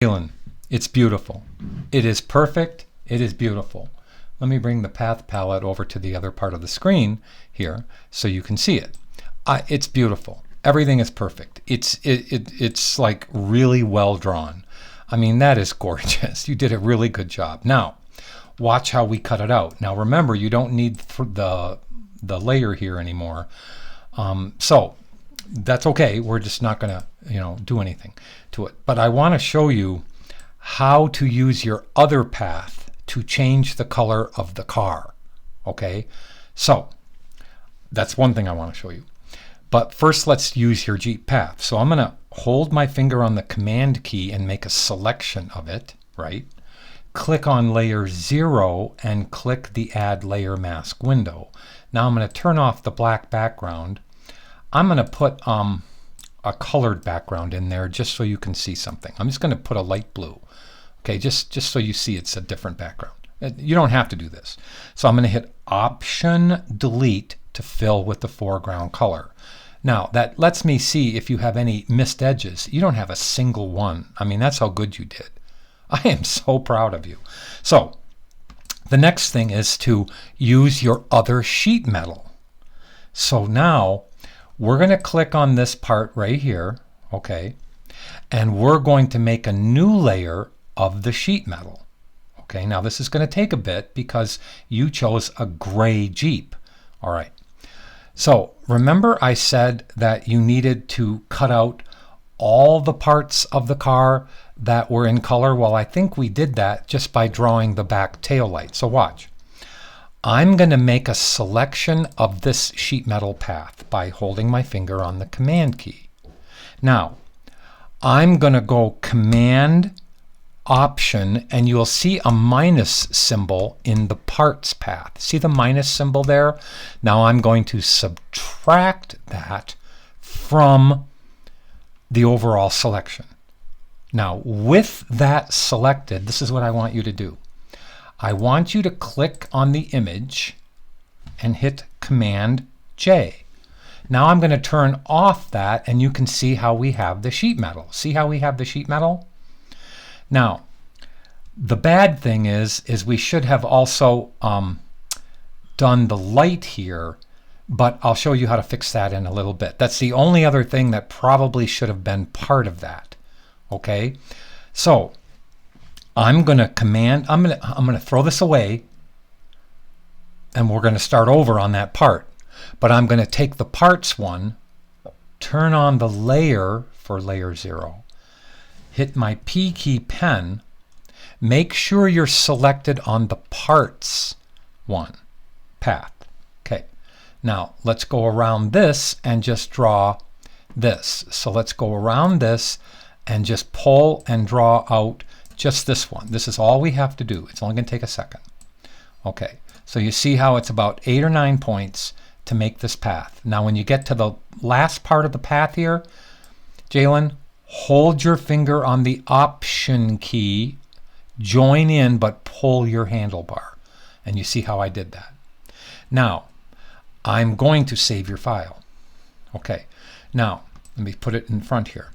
Jalen, it's beautiful. It is perfect. It is beautiful. Let me bring the path palette over to the other part of the screen here so you can see it. It's beautiful. Everything is perfect. It's like really well drawn. I mean, that is gorgeous. You did a really good job. Now, watch how we cut it out. Now, remember, you don't need the layer here anymore. So that's okay. We're just not going to, do anything to it. But I want to show you how to use your other path to change the color of the car. Okay? So that's one thing I want to show you. But first, let's use your Jeep path. So I'm going to hold my finger on the Command key and make a selection of it, right? Click on Layer 0 and click the Add Layer Mask window. Now I'm going to turn off the black background. I'm going to put a colored background in there just so you can see something. I'm just going to put a light blue, okay, just so you see it's a different background. You don't have to do this. So I'm going to hit Option Delete to fill with the foreground color. Now that lets me see if you have any missed edges. You don't have a single one. I mean, that's how good you did. I am so proud of you. So the next thing is to use your other sheet metal. So now we're going to click on this part right here, okay, and we're going to make a new layer of the sheet metal. Okay, now this is going to take a bit because you chose a gray Jeep. All right. So remember I said that you needed to cut out all the parts of the car that were in color? Well, I think we did that just by drawing the back tail light. So watch. I'm going to make a selection of this sheet metal path by holding my finger on the Command key. Now, I'm going to go Command Option, and you'll see a minus symbol in the parts path. See the minus symbol there? Now I'm going to subtract that from the overall selection. Now, with that selected, this is what I want you to do. I want you to click on the image and hit Command J. Now I'm going to turn off that, and you can see how we have the sheet metal. See how we have the sheet metal? Now, the bad thing is we should have also done the light here, but I'll show you how to fix that in a little bit. That's the only other thing that probably should have been part of that. Okay, so I'm going to I'm going to throw this away, and we're going to start over on that part. But I'm going to take the parts one, turn on the layer for layer 0, hit my P key pen, make sure you're selected on the parts one path. Okay, now let's go around this and just draw this. So let's go around this and just pull and draw out just this one. This is all we have to do. It's only going to take a second. Okay, so you see how it's about 8 or 9 points to make this path. Now when you get to the last part of the path here, Jalen, hold your finger on the Option key, join in, but pull your handlebar. And you see how I did that. Now, I'm going to save your file. Okay, now let me put it in front here.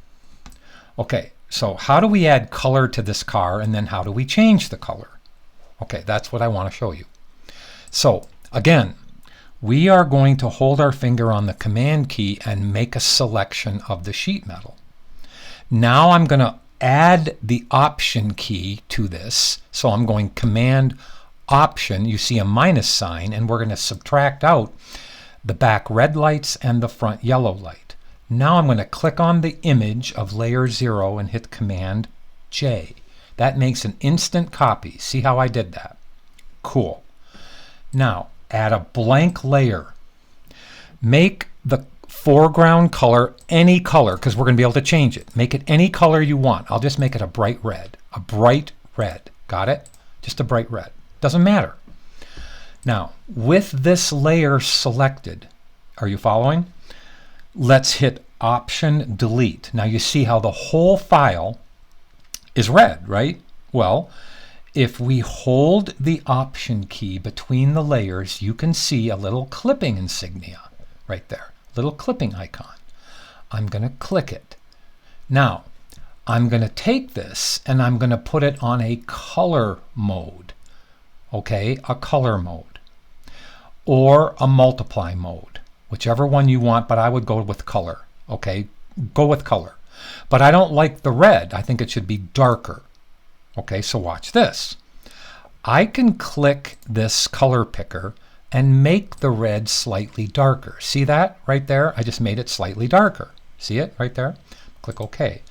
Okay, so how do we add color to this car, and then how do we change the color? Okay, that's what I want to show you. So again, we are going to hold our finger on the Command key and make a selection of the sheet metal. Now I'm going to add the Option key to this. So I'm going Command Option. You see a minus sign, and we're going to subtract out the back red lights and the front yellow light. Now I'm going to click on the image of layer 0 and hit Command J. That makes an instant copy. See how I did that? Cool. Now add a blank layer. Make the foreground color any color, because we're going to be able to change it. Make it any color you want. I'll just make it a bright red. A bright red. Got it? Just a bright red. Doesn't matter. Now, with this layer selected, are you following? Let's hit Option Delete. Now you see how the whole file is red, right? Well, if we hold the Option key between the layers, you can see a little clipping insignia right there, little clipping icon. I'm going to click it. Now, I'm going to take this and I'm going to put it on a color mode. Okay, a color mode. Or a multiply mode. Whichever one you want, but I would go with color. Okay, go with color. But I don't like the red. I think it should be darker. Okay, so watch this. I can click this color picker and make the red slightly darker. See that right there? I just made it slightly darker. See it right there? Click OK.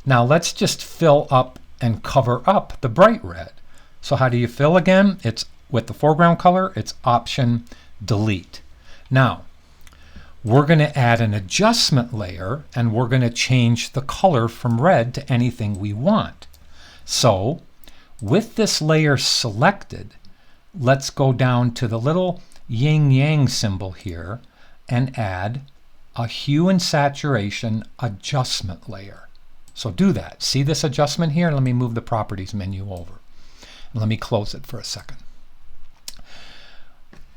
Now let's just fill up and cover up the bright red. So how do you fill again? It's with the foreground color, it's Option Delete. Now, we're going to add an adjustment layer and we're going to change the color from red to anything we want. So with this layer selected, let's go down to the little yin-yang symbol here and add a hue and saturation adjustment layer. So do that. See this adjustment here? Let me move the properties menu over. And let me close it for a second.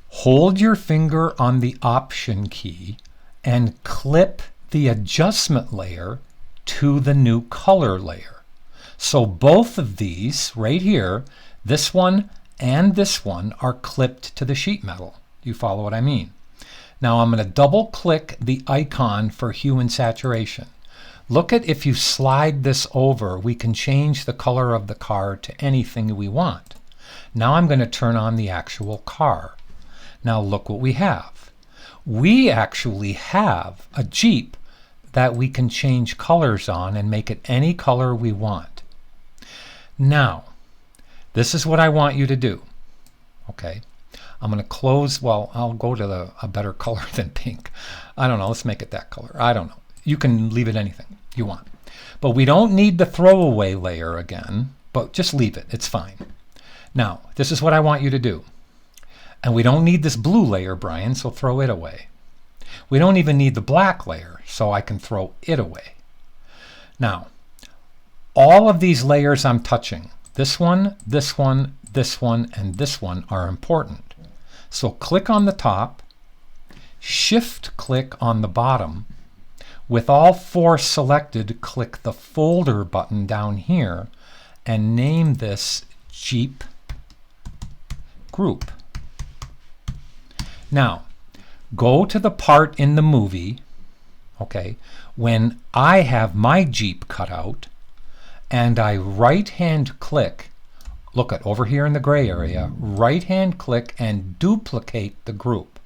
Hold your finger on the Option key and clip the adjustment layer to the new color layer. So both of these right here, this one and this one, are clipped to the sheet metal. You follow what I mean? Now I'm going to double click the icon for hue and saturation. Look at, if you slide this over, we can change the color of the car to anything we want. Now I'm going to turn on the actual car. Now look what we have. We actually have a Jeep that we can change colors on and make it any color we want. Now, this is what I want you to do. Okay, I'm going to close, well, I'll go to a better color than pink. I don't know, let's make it that color. I don't know. You can leave it anything you want. But we don't need the throwaway layer again, but just leave it. It's fine. Now, this is what I want you to do. And we don't need this blue layer, Brian, so throw it away. We don't even need the black layer, so I can throw it away. Now, all of these layers I'm touching, this one, this one, this one, and this one are important. So click on the top, shift click on the bottom. With all four selected, click the folder button down here and name this Jeep Group. Now, go to the part in the movie, okay, when I have my Jeep cut out, and I right-hand click, look at over here in the gray area, right-hand click and duplicate the group.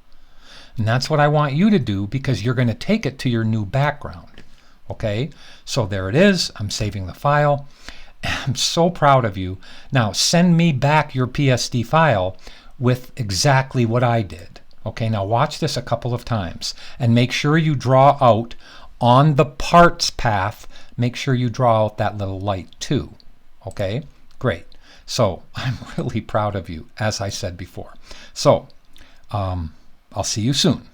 And that's what I want you to do because you're going to take it to your new background. Okay, so there it is. I'm saving the file. I'm so proud of you. Now send me back your PSD file with exactly what I did. Okay, now watch this a couple of times and make sure you draw out on the parts path, make sure you draw out that little light too. Okay, great. So I'm really proud of you, as I said before. So I'll see you soon.